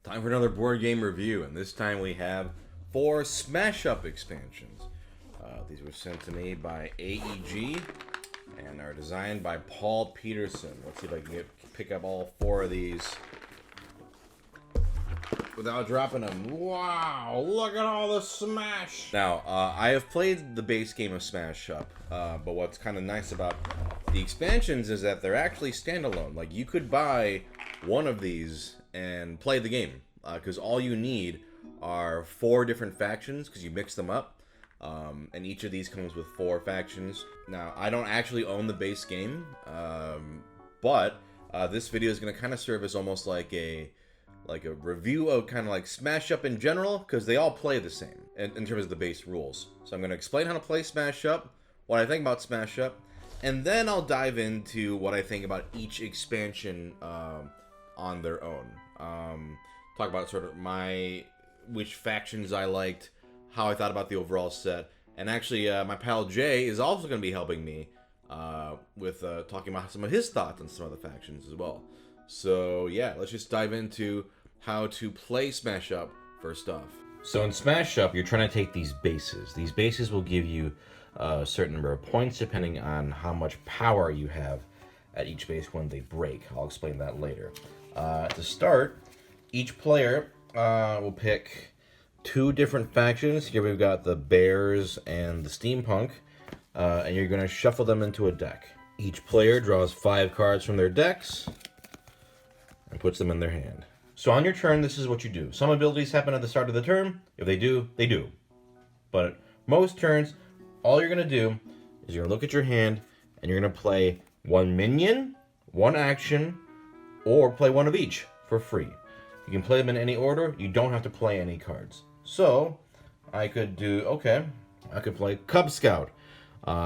Time for another board game review, and this time we have 4 Smash Up expansions. These were sent to me by AEG and are designed by Paul Peterson. Let's see if I can pick up all 4 of these without dropping them. Wow, look at all the Smash! Now, I have played the base game of Smash Up, but what's kind of nice about the expansions is that they're actually standalone. Like, you could buy one of these and play the game, because all you need are 4 different factions, because you mix them up, and each of these comes with 4 factions. Now, I don't actually own the base game, but this video is going to kind of serve as almost like a review of kind of like Smash Up in general, because they all play the same in terms of the base rules. So I'm going to explain how to play Smash Up, what I think about Smash Up, and then I'll dive into what I think about each expansion on their own. Talk about sort of which factions I liked, how I thought about the overall set, and actually my pal Jay is also going to be helping me with talking about some of his thoughts on some of the factions as well. So yeah, let's just dive into how to play Smash Up first off. So in Smash Up, you're trying to take these bases. These bases will give you a certain number of points depending on how much power you have at each base when they break. I'll explain that later. To start, each player will pick 2 different factions. Here we've got the Bears and the Steampunk, and you're going to shuffle them into a deck. Each player draws 5 cards from their decks and puts them in their hand. So on your turn, this is what you do. Some abilities happen at the start of the turn. If they do, they do. But most turns, all you're going to do is you're going to look at your hand and you're going to play 1 minion, 1 action, or play 1 of each for free. You can play them in any order. You don't have to play any cards. So I could play Cub Scout.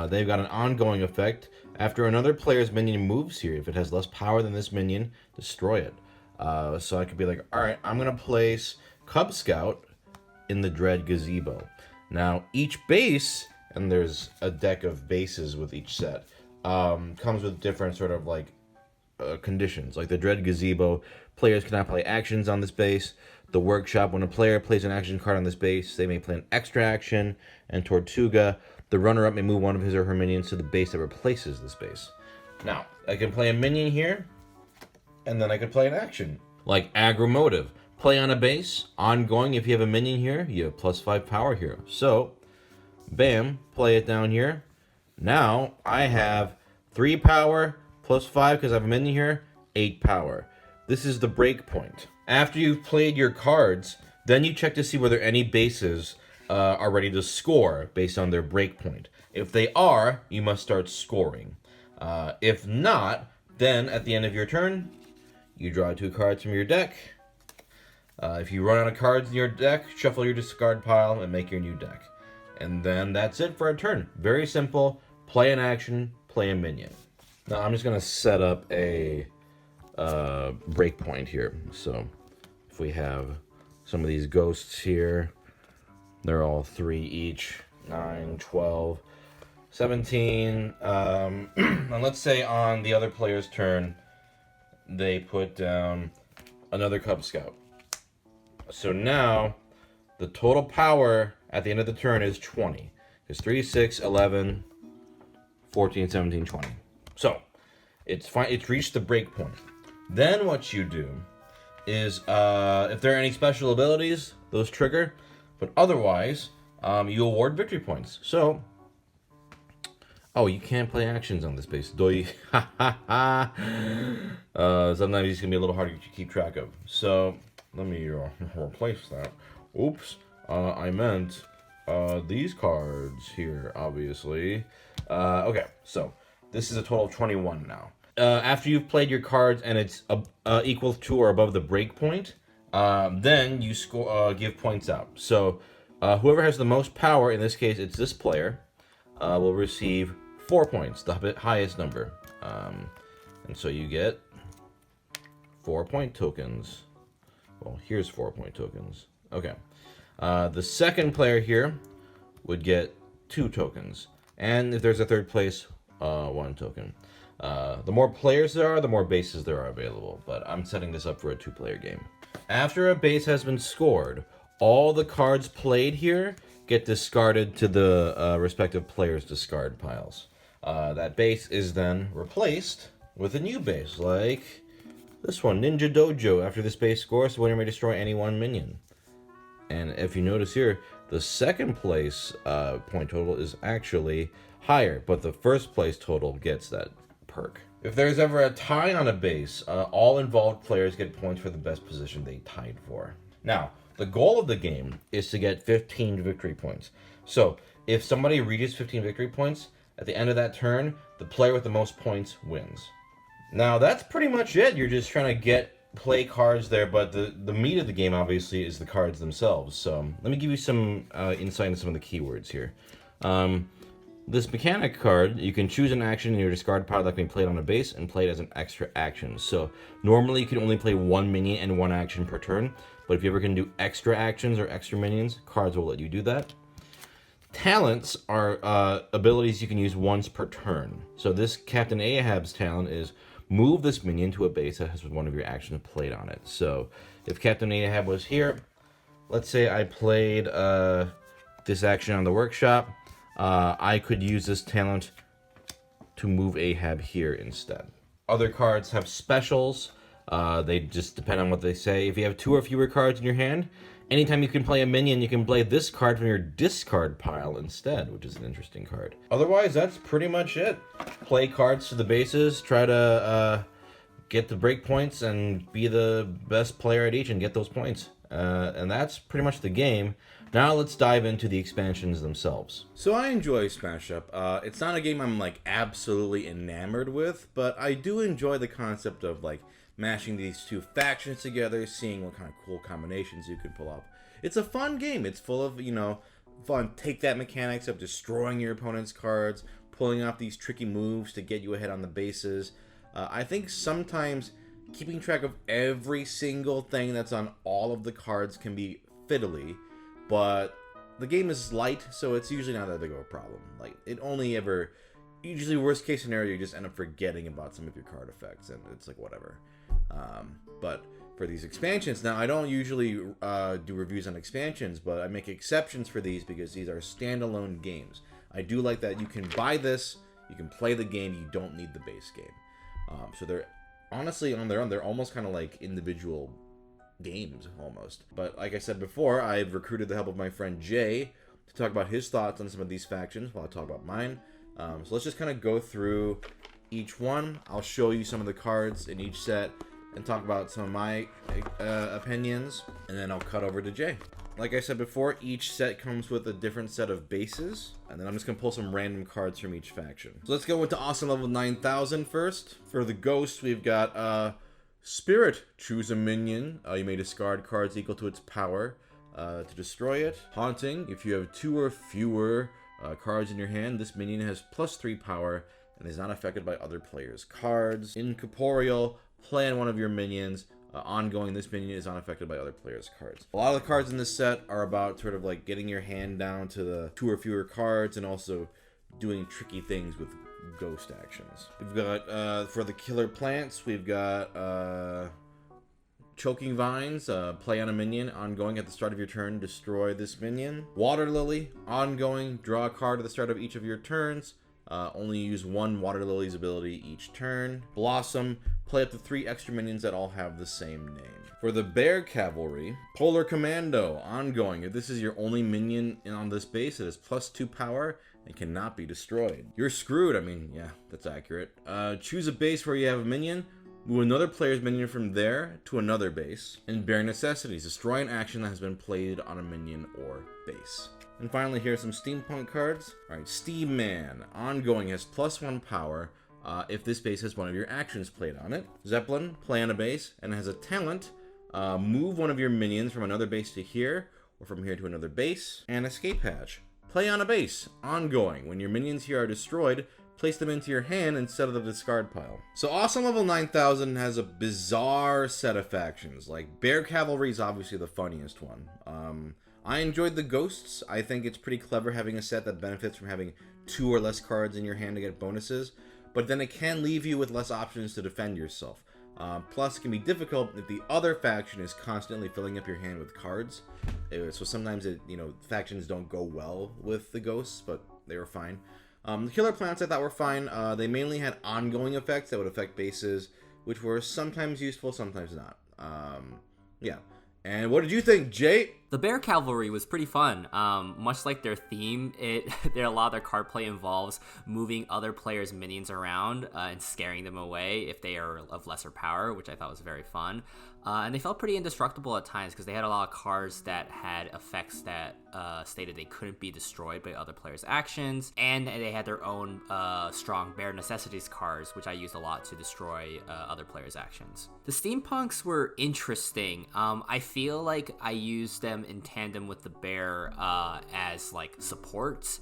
They've got an ongoing effect. After another player's minion moves here, if it has less power than this minion, destroy it. So I could be like, all right, I'm going to place Cub Scout in the Dread Gazebo. Now, each base, and there's a deck of bases with each set, comes with different sort of like conditions. Like the Dread Gazebo, players cannot play actions on this base. The Workshop, when a player plays an action card on this base, they may play an extra action. And Tortuga, the runner-up may move one of his or her minions to the base that replaces this base. Now, I can play a minion here, and then I could play an action. Like Aggro Motive. Play on a base, ongoing. If you have a minion here, you have +5 power here. So, bam, play it down here. Now, I have 3 power, +5 because I have a minion here, 8 power. This is the break point. After you've played your cards, then you check to see whether any bases are ready to score based on their break point. If they are, you must start scoring. If not, then at the end of your turn, you draw 2 cards from your deck. If you run out of cards in your deck, shuffle your discard pile and make your new deck. And then that's it for a turn. Very simple. Play an action, play a minion. Now I'm just going to set up a break point here. So if we have some of these ghosts here, they're all 3 each, 9, 12, 17. And let's say on the other player's turn, they put down another Cub Scout. So now, the total power at the end of the turn is 20. It's 3, 6, 11, 14, 17, 20. So, it's fine. It's reached the break point. Then what you do is, if there are any special abilities, those trigger. But otherwise, you award victory points. So, oh, you can't play actions on this base. Doi. Sometimes it's going to be a little harder to keep track of. So, let me replace that. Oops. I meant these cards here, obviously. Okay, so this is a total of 21 now. After you've played your cards and it's equal to or above the break point, then you give points out. So whoever has the most power, in this case it's this player, will receive 4 points, the highest number. And so you get 4-point tokens. Well, here's 4-point tokens. Okay. The second player here would get 2 tokens. And if there's a third place, 1 token. The more players there are, the more bases there are available, but I'm setting this up for a 2-player game. After a base has been scored, all the cards played here get discarded to the respective players' discard piles. That base is then replaced with a new base, like this one, Ninja Dojo. After this base scores, the winner may destroy any one minion. And if you notice here, the second place point total is actually higher, but the first place total gets that perk. If there's ever a tie on a base, all involved players get points for the best position they tied for. Now, the goal of the game is to get 15 victory points. So, if somebody reaches 15 victory points, at the end of that turn, the player with the most points wins. Now, that's pretty much it. You're just trying to play cards there, but the meat of the game, obviously, is the cards themselves. So, let me give you some insight into some of the keywords here. This mechanic card, you can choose an action in your discard pile that can be played on a base and played as an extra action. So normally you can only play 1 minion and 1 action per turn, but if you ever can do extra actions or extra minions, cards will let you do that. Talents are abilities you can use once per turn. So this Captain Ahab's talent is move this minion to a base that has one of your actions played on it. So if Captain Ahab was here, let's say I played this action on the workshop, I could use this talent to move Ahab here instead. Other cards have specials. They just depend on what they say. If you have 2 or fewer cards in your hand, anytime you can play a minion, you can play this card from your discard pile instead, which is an interesting card. Otherwise, that's pretty much it. Play cards to the bases, try to get the break points, and be the best player at each and get those points. And that's pretty much the game. Now let's dive into the expansions themselves. So I enjoy Smash Up. It's not a game I'm like absolutely enamored with, but I do enjoy the concept of like mashing these 2 factions together, seeing what kind of cool combinations you can pull up. It's a fun game. It's full of, fun take that mechanics of destroying your opponent's cards, pulling off these tricky moves to get you ahead on the bases. I think sometimes keeping track of every single thing that's on all of the cards can be fiddly. But the game is light, so it's usually not that big of a problem. Like, usually worst case scenario, you just end up forgetting about some of your card effects, and it's like, whatever. But for these expansions, now I don't usually do reviews on expansions, but I make exceptions for these because these are standalone games. I do like that you can buy this, you can play the game, you don't need the base game. So they're, honestly, on their own, they're almost kind of like individual games almost. But like I said before, I've recruited the help of my friend Jay to talk about his thoughts on some of these factions while I talk about mine. So let's just kind of go through each one. I'll show you some of the cards in each set and talk about some of my opinions, and then I'll cut over to Jay. Like I said before, each set comes with a different set of bases, and then I'm just gonna pull some random cards from each faction. So let's go into Awesome Level 9000 first. For the Ghost, we've got Spirit, choose a minion. You may discard cards equal to its power to destroy it. Haunting, if you have 2 or fewer cards in your hand, this minion has +3 power and is not affected by other players' cards. Incorporeal, play on one of your minions. Ongoing, this minion is unaffected by other players' cards. A lot of the cards in this set are about sort of like getting your hand down to the 2 or fewer cards and also doing tricky things with ghost actions. We've got, for the Killer Plants, we've got Choking Vines, play on a minion, ongoing at the start of your turn, destroy this minion. Water Lily, ongoing, draw a card at the start of each of your turns, only use 1 Water Lily's ability each turn. Blossom, play up to 3 extra minions that all have the same name. For the Bear Cavalry, Polar Commando, ongoing. If this is your only minion on this base, it has +2 power and cannot be destroyed. You're screwed. I mean, yeah, that's accurate. Choose a base where you have a minion, move another player's minion from there to another base, and Bare Necessities, destroy an action that has been played on a minion or base. And finally, here are some steampunk cards. Alright, Steam Man, ongoing, has +1 power if this base has one of your actions played on it. Zeppelin, play on a base, and has a talent, move one of your minions from another base to here, or from here to another base. And Escape Hatch, play on a base, ongoing. When your minions here are destroyed, place them into your hand instead of the discard pile. So Awesome Level 9000 has a bizarre set of factions. Like, Bear Cavalry is obviously the funniest one. I enjoyed the Ghosts. I think it's pretty clever having a set that benefits from having 2 or less cards in your hand to get bonuses. but then it can leave you with less options to defend yourself. Plus, it can be difficult if the other faction is constantly filling up your hand with cards. So sometimes factions don't go well with the ghosts, but they were fine. The killer planets I thought were fine. They mainly had ongoing effects that would affect bases, which were sometimes useful, sometimes not. Yeah. And what did you think, Jay? The Bear Cavalry was pretty fun. Much like their theme, a lot of their card play involves moving other players' minions around and scaring them away if they are of lesser power, which I thought was very fun. And they felt pretty indestructible at times because they had a lot of cards that had effects that stated they couldn't be destroyed by other players' actions, and they had their own strong Bear Necessities cards, which I used a lot to destroy other players' actions. The Steampunks were interesting. I feel like I used them in tandem with the Bear as like supports.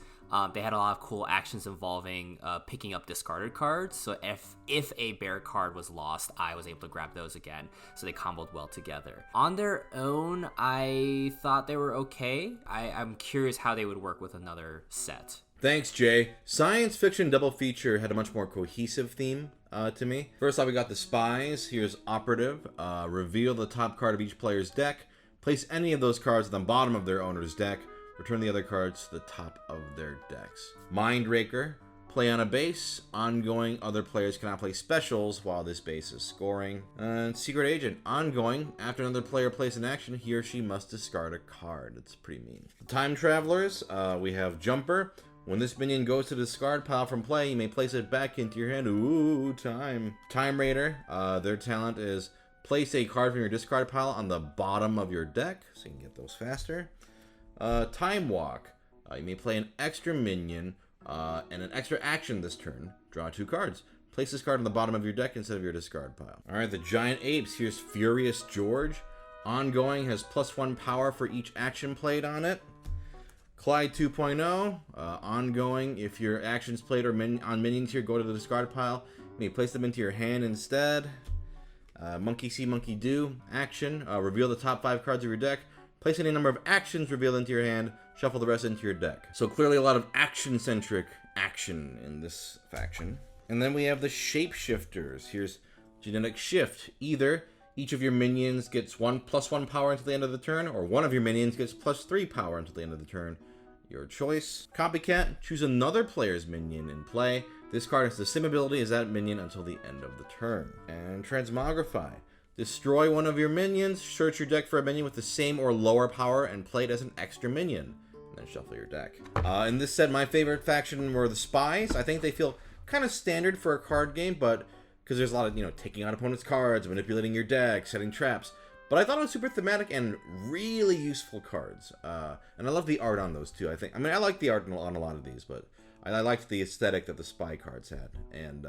They had a lot of cool actions involving picking up discarded cards. So if a Bear card was lost, I was able to grab those again. So they comboed well together. On their own, I thought they were okay. I'm curious how they would work with another set. Thanks, Jay. Science fiction double feature had a much more cohesive theme to me. First off, we got the Spies. Here's Operative. Reveal the top card of each player's deck. Place any of those cards at the bottom of their owner's deck. Return the other cards to the top of their decks. Mindraker. Play on a base. Ongoing, other players cannot play specials while this base is scoring. And Secret Agent. Ongoing, after another player plays an action, he or she must discard a card. It's pretty mean. Time Travelers. We have Jumper. When this minion goes to the discard pile from play, you may place it back into your hand. Ooh, time. Time Raider. Their talent is place a card from your discard pile on the bottom of your deck, so you can get those faster. Time Walk. You may play an extra minion and an extra action this turn. Draw 2 cards. Place this card on the bottom of your deck instead of your discard pile. Alright, the Giant Apes. Here's Furious George. Ongoing has +1 power for each action played on it. Clyde 2.0. Ongoing, if your actions played or on minions here go to the discard pile, you may place them into your hand instead. Monkey See, Monkey Do. Action. Reveal the top 5 cards of your deck. Place any number of actions revealed into your hand. Shuffle the rest into your deck. So clearly a lot of action-centric action in this faction. And then we have the Shapeshifters. Here's Genetic Shift. Either each of your minions gets +1 power until the end of the turn, or one of your minions gets +3 power until the end of the turn. Your choice. Copycat. Choose another player's minion in play. This card has the same ability as that minion until the end of the turn. And Transmogrify. Destroy one of your minions, search your deck for a minion with the same or lower power, and play it as an extra minion. And then shuffle your deck. In this set, my favorite faction were the Spies. I think they feel kind of standard for a card game, but because there's a lot of, taking out opponents' cards, manipulating your deck, setting traps. But I thought it was super thematic and really useful cards. And I love the art on those too. I like the art on a lot of these, but I liked the aesthetic that the Spy cards had. And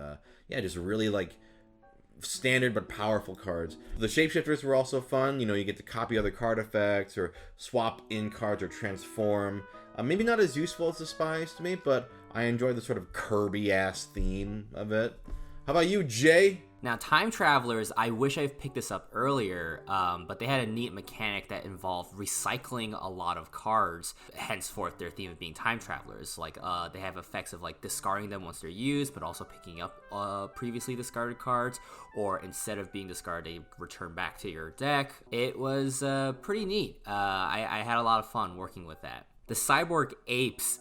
yeah, just really standard but powerful cards. The Shapeshifters were also fun. You get to copy other card effects or swap in cards or transform. Maybe not as useful as the Spies to me, but I enjoyed the sort of Kirby-ass theme of it. How about you, Jay? Now, Time Travelers, I wish I picked this up earlier, but they had a neat mechanic that involved recycling a lot of cards, henceforth their theme of being Time Travelers. They have effects of discarding them once they're used, but also picking up previously discarded cards, or instead of being discarded, they return back to your deck. It was pretty neat. I had a lot of fun working with that. The Cyborg Apes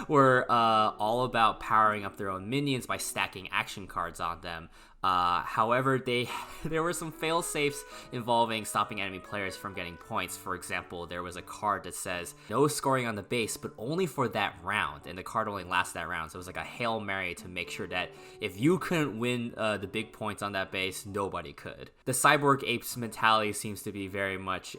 were all about powering up their own minions by stacking action cards on them. However, there were some fail-safes involving stopping enemy players from getting points. For example, there was a card that says, no scoring on the base, but only for that round, and the card only lasts that round. So it was like a Hail Mary to make sure that if you couldn't win the big points on that base, nobody could. The Cyborg Apes mentality seems to be very much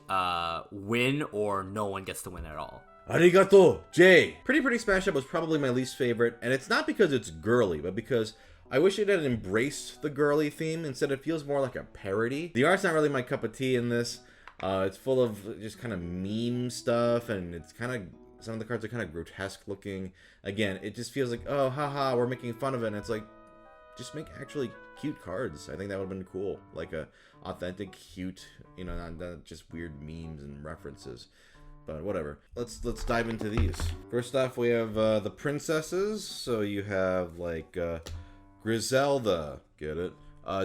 win or no one gets to win at all. Arigato, Jay. Pretty Smash Up was probably my least favorite, and it's not because it's girly, but because I wish it had embraced the girly theme. Instead, it feels more like a parody. The art's not really my cup of tea in this. It's full of just kind of meme stuff, and it's kind of, some of the cards are kind of grotesque looking. Again, it just feels like, oh, haha, we're making fun of it, and it's like, just make actually cute cards. I think that would have been cool. Like a authentic, cute, not just weird memes and references. But whatever. Let's dive into these. First off, we have the princesses. So you have Griselda, get it?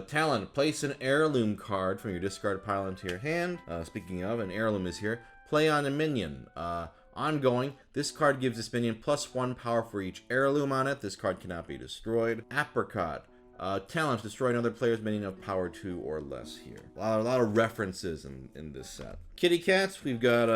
Talent, place an heirloom card from your discard pile into your hand. Speaking of, an heirloom is here. Play on a minion. Ongoing, this card gives this minion +1 power for each heirloom on it. This card cannot be destroyed. Apricot. Talent, destroy another player's minion of power 2 or less here. A lot of references in this set. Kitty cats, we've got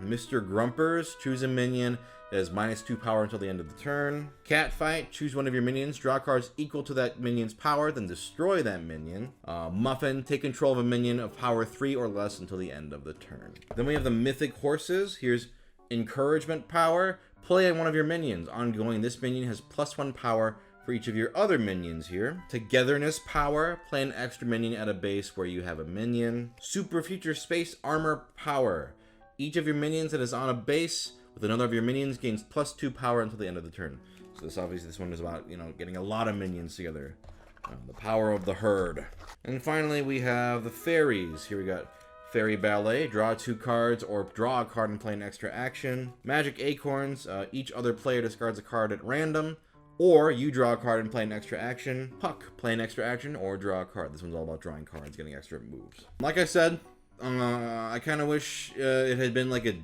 Mr. Grumpers. Choose a minion that has -2 power until the end of the turn. Cat fight, choose one of your minions, draw cards equal to that minion's power, then destroy that minion. Muffin, take control of a minion of power 3 or less until the end of the turn. Then we have the mythic horses. Here's encouragement power. Play on one of your minions. Ongoing, this minion has +1 power for each of your other minions here. Togetherness power. Play an extra minion at a base where you have a minion. Super future space armor power. Each of your minions that is on a base with another of your minions gains +2 power until the end of the turn. So this one is about, getting a lot of minions together. The power of the herd. And finally, we have the fairies. Here we got Fairy Ballet, draw 2 cards or draw a card and play an extra action. Magic Acorns, each other player discards a card at random, or you draw a card and play an extra action. Puck, play an extra action or draw a card. This one's all about drawing cards, getting extra moves. Like I said, I kind of wish it had been like a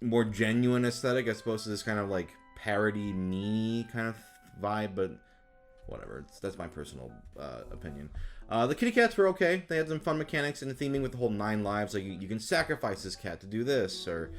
more genuine aesthetic as opposed to this kind of like parody me kind of vibe, but whatever. That's my personal opinion. The kitty cats were okay. They had some fun mechanics and the theming with the whole 9 lives. Like you can sacrifice this cat to do this, or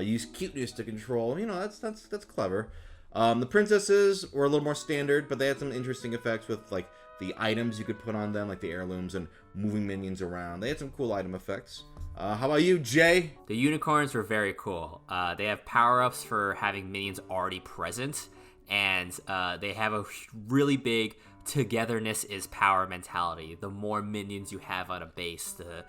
use cuteness to control. That's clever. The princesses were a little more standard, but they had some interesting effects with like the items you could put on them, like the heirlooms and moving minions around. They had some cool item effects. How about you, Jay? The unicorns were very cool. They have power-ups for having minions already present, and they have a really big togetherness is power mentality. The more minions you have on a base, the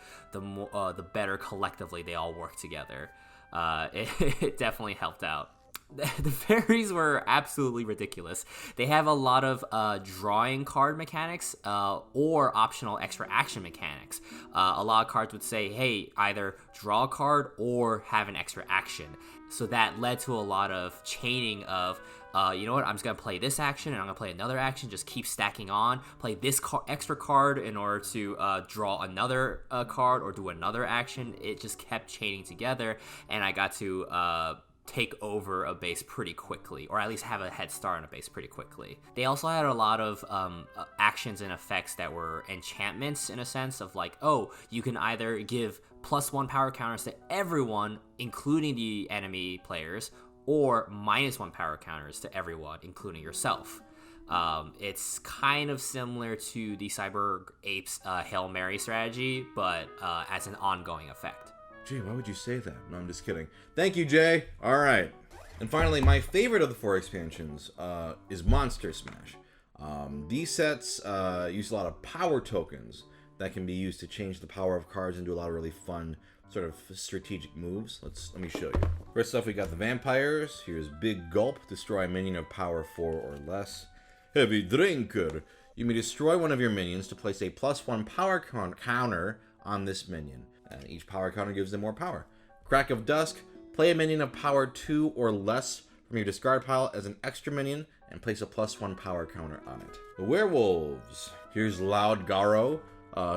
better collectively they all work together. It definitely helped out. The fairies were absolutely ridiculous. They have a lot of drawing card mechanics or optional extra action mechanics. A lot of cards would say, hey, either draw a card or have an extra action. So that led to a lot of chaining of, you know what, I'm just going to play this action and I'm going to play another action, just keep stacking on, play this extra card in order to draw another card or do another action. It just kept chaining together, and I got to take over a base pretty quickly, or at least have a head start on a base pretty quickly. They also had a lot of actions and effects that were enchantments in a sense of like, oh, you can either give +1 power counters to everyone, including the enemy players, or -1 power counters to everyone, including yourself. It's kind of similar to the Cyber Apes Hail Mary strategy, but as an ongoing effect. Jay, why would you say that? No, I'm just kidding. Thank you, Jay. All right. And finally, my favorite of the 4 expansions is Monster Smash. These sets use a lot of power tokens that can be used to change the power of cards and do a lot of really fun sort of strategic moves. Let me show you. First off, we got the vampires. Here's Big Gulp, destroy a minion of power 4 or less. Heavy Drinker. You may destroy one of your minions to place a +1 power counter on this minion. Each power counter gives them more power. Crack of Dusk, play a minion of power 2 or less from your discard pile as an extra minion and place a +1 power counter on it. The werewolves. Here's Loud Garo.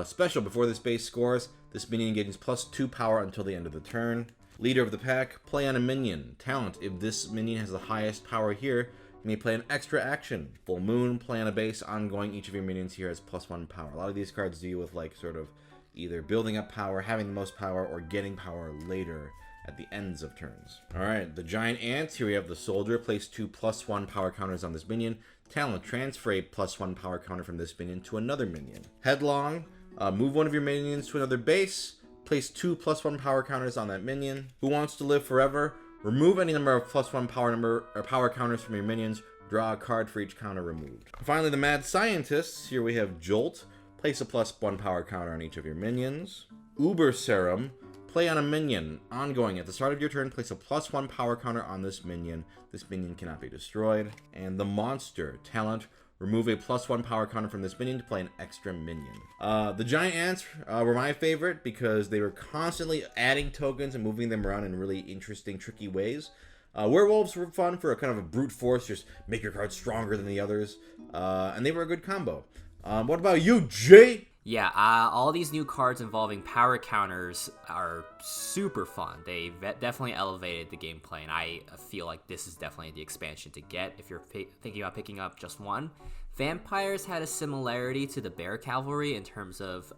Special, before this base scores, this minion gains +2 power until the end of the turn. Leader of the pack, play on a minion. Talent, if this minion has the highest power here, you may play an extra action. Full Moon, play on a base. Ongoing, each of your minions here has +1 power. A lot of these cards deal with like sort of either building up power, having the most power, or getting power later at the ends of turns. Alright, the giant ants. Here we have the soldier. Place 2 +1 power counters on this minion. Talent, transfer a +1 power counter from this minion to another minion. Headlong, move one of your minions to another base. Place 2 +1 power counters on that minion. Who Wants to Live Forever? Remove any number of +1 power counters from your minions. Draw a card for each counter removed. Finally, the Mad Scientists. Here we have Jolt. Place a +1 power counter on each of your minions. Uber Serum. Play on a minion. Ongoing, at the start of your turn, place a +1 power counter on this minion. This minion cannot be destroyed. And the Monster. Talent. Remove a +1 power counter from this minion to play an extra minion. The giant ants were my favorite because they were constantly adding tokens and moving them around in really interesting, tricky ways. Werewolves were fun for a kind of a brute force, just make your cards stronger than the others. And they were a good combo. What about you, Jay? Yeah, all these new cards involving power counters are super fun. They definitely elevated the gameplay, and I feel like this is definitely the expansion to get if you're thinking about picking up just one. Vampires had a similarity to the Bear Cavalry in terms of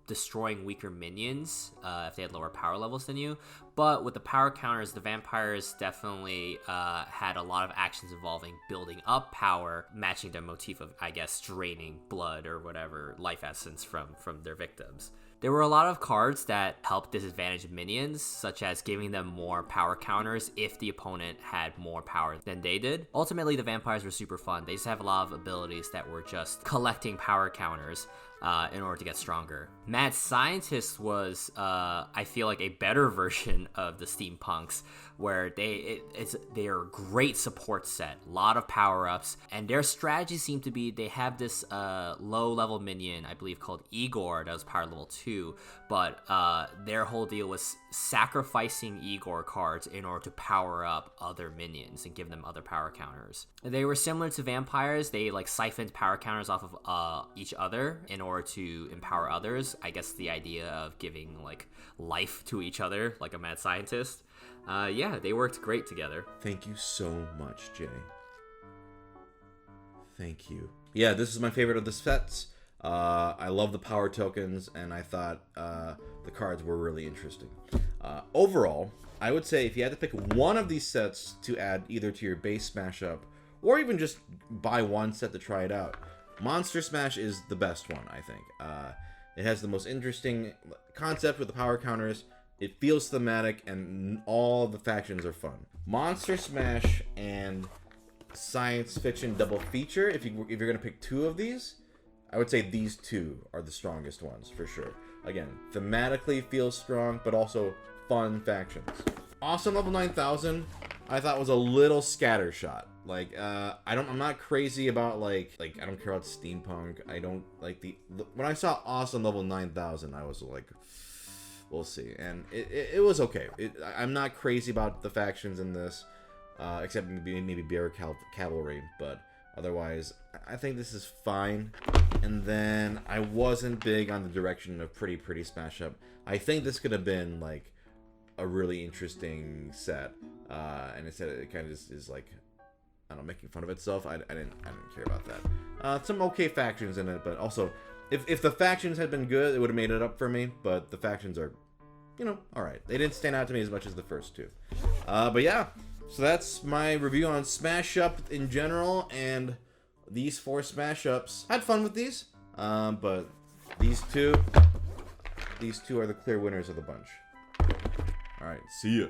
destroying weaker minions if they had lower power levels than you. But with the power counters, the vampires definitely had a lot of actions involving building up power, matching the motif of, I guess, draining blood or whatever, life essence from their victims. There were a lot of cards that helped disadvantage minions, such as giving them more power counters if the opponent had more power than they did. Ultimately, the vampires were super fun. They just have a lot of abilities that were just collecting power counters in order to get stronger. Mad Scientist was, I feel like, a better version of the Steampunks, where they are a great support set, a lot of power-ups, and their strategy seemed to be they have this low-level minion, I believe called Igor, that was power level 2, but their whole deal was sacrificing Igor cards in order to power up other minions and give them other power counters. They were similar to vampires. They like siphoned power counters off of each other in order to empower others. I guess the idea of giving like life to each other, like a mad scientist. Yeah, they worked great together. Thank you so much, Jay. Thank you. Yeah, this is my favorite of the sets. I love the power tokens, and I thought the cards were really interesting. Overall, I would say if you had to pick one of these sets to add either to your base Smash Up, or even just buy one set to try it out, Monster Smash is the best one, I think. It has the most interesting concept with the power counters. It feels thematic, and all the factions are fun. Monster Smash and Science Fiction double feature, if you're going to pick two of these, I would say these two are the strongest ones, for sure. Again, thematically feels strong, but also fun factions. Awesome Level 9000, I thought was a little scattershot. Like, I'm not crazy about, like, I don't care about steampunk. I don't, like, when I saw Awesome Level 9000, I was like, we'll see. And it was okay. I'm not crazy about the factions in this, except maybe Bear Cavalry, but otherwise, I think this is fine. And then I wasn't big on the direction of Pretty Smash Up. I think this could have been like a really interesting set, and instead it kind of just is like, I don't know, making fun of itself. I didn't care about that. Some okay factions in it, but also if the factions had been good, it would have made it up for me. But the factions are, you know, all right. They didn't stand out to me as much as the first two. But yeah. So that's my review on Smash Up in general, and these 4 Smash Ups. I had fun with these, but these two are the clear winners of the bunch. All right, see ya.